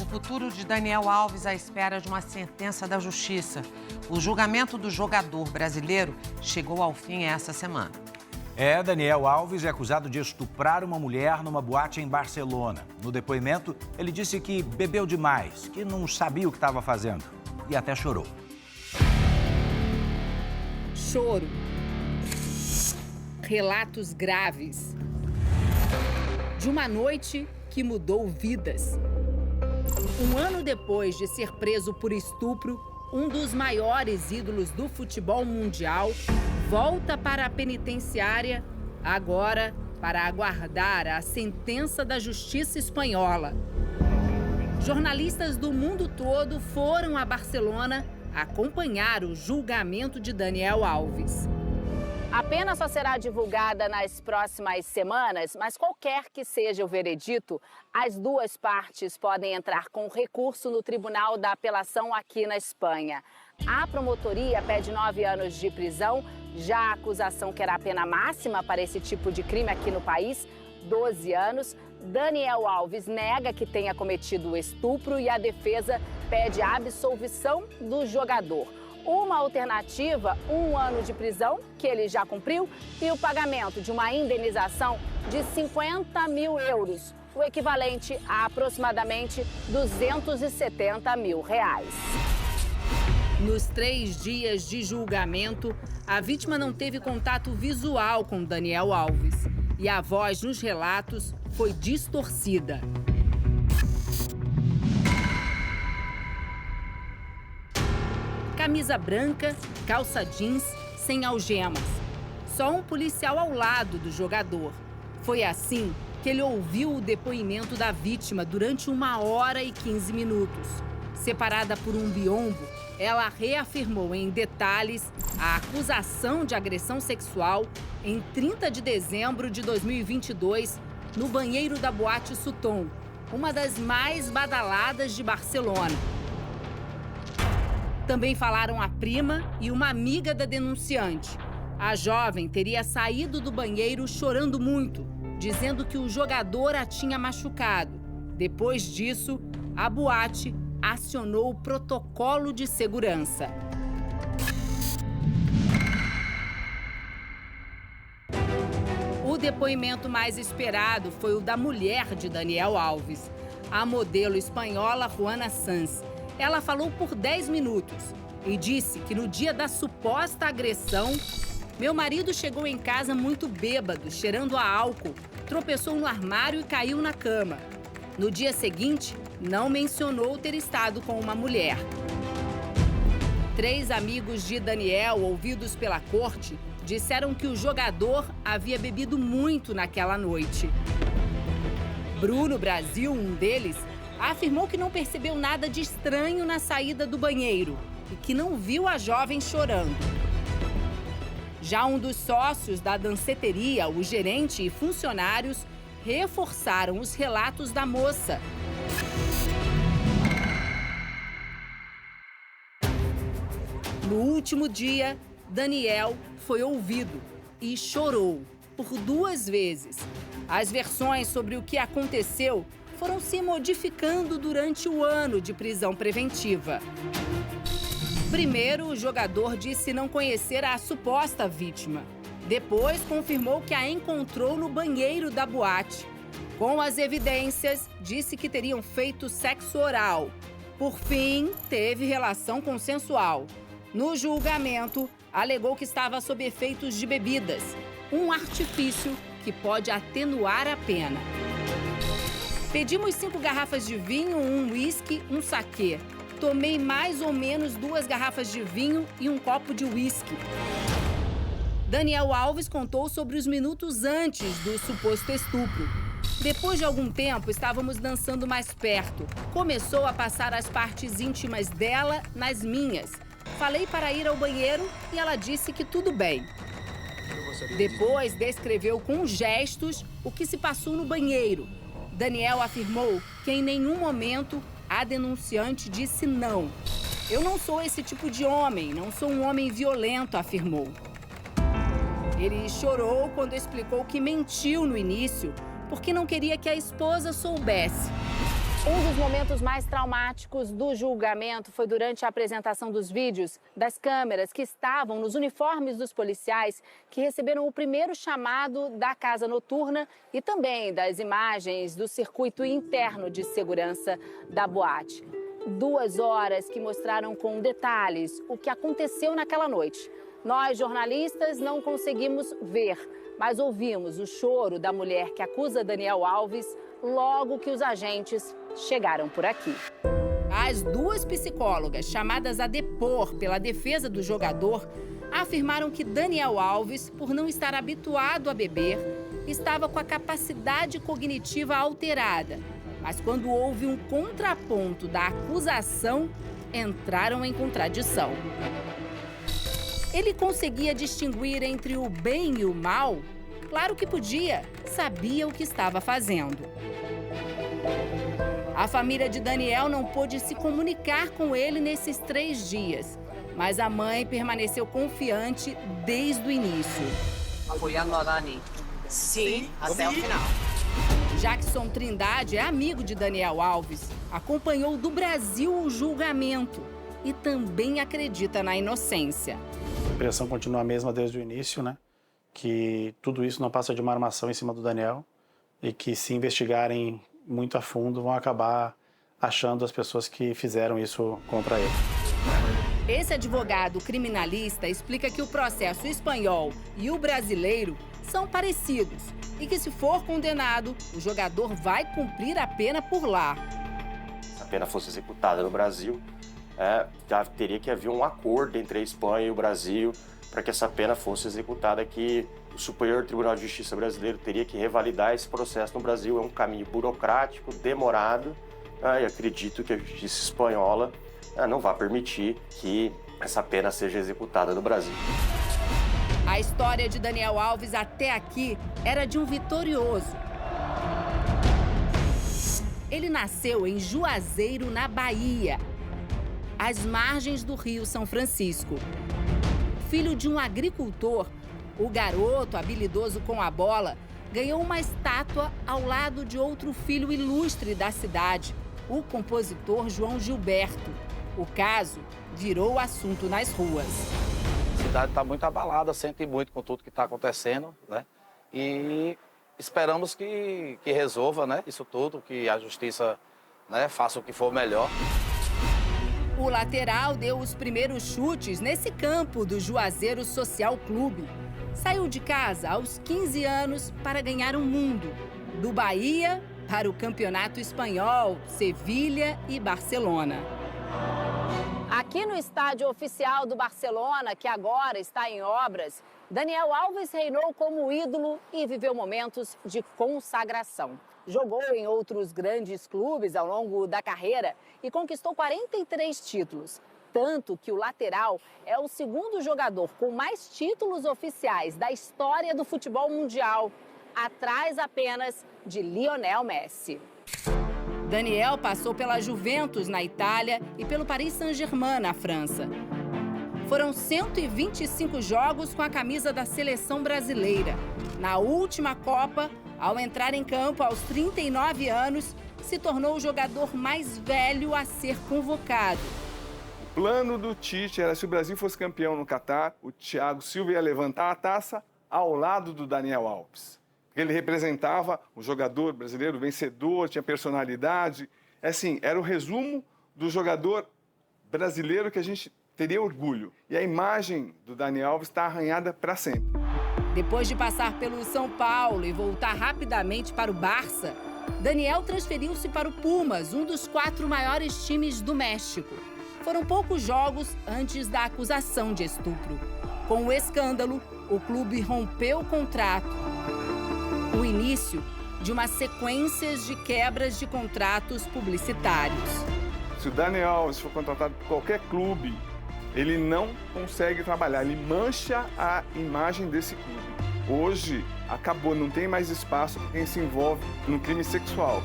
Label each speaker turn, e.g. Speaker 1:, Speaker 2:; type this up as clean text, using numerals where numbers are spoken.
Speaker 1: O futuro de Daniel Alves à espera de uma sentença da Justiça. O julgamento do jogador brasileiro chegou ao fim essa semana.
Speaker 2: Daniel Alves é acusado de estuprar uma mulher numa boate em Barcelona. No depoimento, ele disse que bebeu demais, que não sabia o que estava fazendo e até chorou.
Speaker 3: Choro. Relatos graves. De uma noite que mudou vidas. Um ano depois de ser preso por estupro, um dos maiores ídolos do futebol mundial volta para a penitenciária, agora para aguardar a sentença da Justiça espanhola. Jornalistas do mundo todo foram a Barcelona acompanhar o julgamento de Daniel Alves.
Speaker 4: A pena só será divulgada nas próximas semanas, mas qualquer que seja o veredito, as duas partes podem entrar com recurso no Tribunal da Apelação aqui na Espanha. A promotoria pede 9 anos de prisão, já a acusação quer a pena máxima para esse tipo de crime aqui no país, 12 anos. Daniel Alves nega que tenha cometido o estupro e a defesa pede a absolvição do jogador. Uma alternativa, 1 ano de prisão, que ele já cumpriu, e o pagamento de uma indenização de 50 mil euros, o equivalente a aproximadamente 270 mil reais.
Speaker 3: Nos 3 dias de julgamento, a vítima não teve contato visual com Daniel Alves e a voz nos relatos foi distorcida. Camisa branca, calça jeans, sem algemas. Só um policial ao lado do jogador. Foi assim que ele ouviu o depoimento da vítima durante 1 hora e 15 minutos. Separada por um biombo, ela reafirmou em detalhes a acusação de agressão sexual em 30 de dezembro de 2022, no banheiro da Boate Sutton, uma das mais badaladas de Barcelona. Também falaram a prima e uma amiga da denunciante. A jovem teria saído do banheiro chorando muito, dizendo que o jogador a tinha machucado. Depois disso, a boate acionou o protocolo de segurança. O depoimento mais esperado foi o da mulher de Daniel Alves, a modelo espanhola Juana Sanz. Ela falou por 10 minutos e disse que no dia da suposta agressão, meu marido chegou em casa muito bêbado, cheirando a álcool, tropeçou no armário e caiu na cama. No dia seguinte, não mencionou ter estado com uma mulher. 3 amigos de Daniel, ouvidos pela corte, disseram que o jogador havia bebido muito naquela noite. Bruno Brasil, um deles, afirmou que não percebeu nada de estranho na saída do banheiro e que não viu a jovem chorando. Já um dos sócios da danceteria, o gerente e funcionários, reforçaram os relatos da moça. No último dia, Daniel foi ouvido e chorou por 2 vezes. As versões sobre o que aconteceu foram se modificando durante o ano de prisão preventiva. Primeiro, o jogador disse não conhecer a suposta vítima. Depois, confirmou que a encontrou no banheiro da boate. Com as evidências, disse que teriam feito sexo oral. Por fim, teve relação consensual. No julgamento, alegou que estava sob efeitos de bebidas, um artifício que pode atenuar a pena. Pedimos 5 garrafas de vinho, 1 uísque, 1 saquê. Tomei mais ou menos 2 garrafas de vinho e 1 copo de uísque. Daniel Alves contou sobre os minutos antes do suposto estupro. Depois de algum tempo, estávamos dançando mais perto. Começou a passar as partes íntimas dela nas minhas. Falei para ir ao banheiro e ela disse que tudo bem. Depois, descreveu com gestos o que se passou no banheiro. Daniel afirmou que em nenhum momento a denunciante disse não. Eu não sou esse tipo de homem, não sou um homem violento, afirmou. Ele chorou quando explicou que mentiu no início porque não queria que a esposa soubesse.
Speaker 4: Um dos momentos mais traumáticos do julgamento foi durante a apresentação dos vídeos das câmeras que estavam nos uniformes dos policiais que receberam o primeiro chamado da casa noturna e também das imagens do circuito interno de segurança da boate. 2 horas que mostraram com detalhes o que aconteceu naquela noite. Nós, jornalistas, não conseguimos ver, mas ouvimos o choro da mulher que acusa Daniel Alves logo que os agentes chegaram por aqui.
Speaker 3: As 2 psicólogas chamadas a depor pela defesa do jogador afirmaram que Daniel Alves, por não estar habituado a beber, estava com a capacidade cognitiva alterada. Mas quando houve um contraponto da acusação, entraram em contradição. Ele conseguia distinguir entre o bem e o mal? Claro que podia, sabia o que estava fazendo. A família de Daniel não pôde se comunicar com ele nesses 3 dias, mas a mãe permaneceu confiante desde o início.
Speaker 5: Foi a Norani. Sim, até o final.
Speaker 3: Jackson Trindade é amigo de Daniel Alves, acompanhou do Brasil o julgamento e também acredita na inocência.
Speaker 6: A impressão continua a mesma desde o início, né? Que tudo isso não passa de uma armação em cima do Daniel e que, se investigarem muito a fundo, vão acabar achando as pessoas que fizeram isso contra ele.
Speaker 3: Esse advogado criminalista explica que o processo espanhol e o brasileiro são parecidos e que, se for condenado, o jogador vai cumprir a pena por lá.
Speaker 7: Se a pena fosse executada no Brasil, já teria que haver um acordo entre a Espanha e o Brasil para que essa pena fosse executada aqui. O Superior Tribunal de Justiça brasileiro teria que revalidar esse processo no Brasil. É um caminho burocrático, demorado, e acredito que a justiça espanhola não vai permitir que essa pena seja executada no Brasil.
Speaker 3: A história de Daniel Alves até aqui era de um vitorioso. Ele nasceu em Juazeiro, na Bahia, às margens do Rio São Francisco. Filho de um agricultor, o garoto, habilidoso com a bola, ganhou uma estátua ao lado de outro filho ilustre da cidade, o compositor João Gilberto. O caso virou assunto nas ruas.
Speaker 8: A cidade está muito abalada, sente muito com tudo que está acontecendo, né? E esperamos que resolva, né, isso tudo, que a justiça, né, faça o que for melhor.
Speaker 3: O lateral deu os primeiros chutes nesse campo do Juazeiro Social Clube. Saiu de casa aos 15 anos para ganhar um mundo. Do Bahia para o Campeonato Espanhol, Sevilha e Barcelona.
Speaker 4: Aqui no estádio oficial do Barcelona, que agora está em obras, Daniel Alves reinou como ídolo e viveu momentos de consagração. Jogou em outros grandes clubes ao longo da carreira e conquistou 43 títulos. Tanto que o lateral é o segundo jogador com mais títulos oficiais da história do futebol mundial, atrás apenas de Lionel Messi.
Speaker 3: Daniel passou pela Juventus, na Itália, e pelo Paris Saint-Germain, na França. Foram 125 jogos com a camisa da seleção brasileira. Na última Copa, ao entrar em campo aos 39 anos, se tornou o jogador mais velho a ser convocado.
Speaker 9: O plano do Tite era, se o Brasil fosse campeão no Catar, o Thiago Silva ia levantar a taça ao lado do Daniel Alves. Ele representava o jogador brasileiro vencedor, tinha personalidade. Assim, era o resumo do jogador brasileiro que a gente teria orgulho. E a imagem do Daniel Alves está arranhada para sempre.
Speaker 3: Depois de passar pelo São Paulo e voltar rapidamente para o Barça, Daniel transferiu-se para o Pumas, um dos 4 maiores times do México. Foram poucos jogos antes da acusação de estupro. Com o escândalo, o clube rompeu o contrato. O início de uma sequência de quebras de contratos publicitários.
Speaker 9: Se o Daniel Alves for contratado por qualquer clube, ele não consegue trabalhar, ele mancha a imagem desse clube. Hoje, acabou, não tem mais espaço para quem se envolve no crime sexual.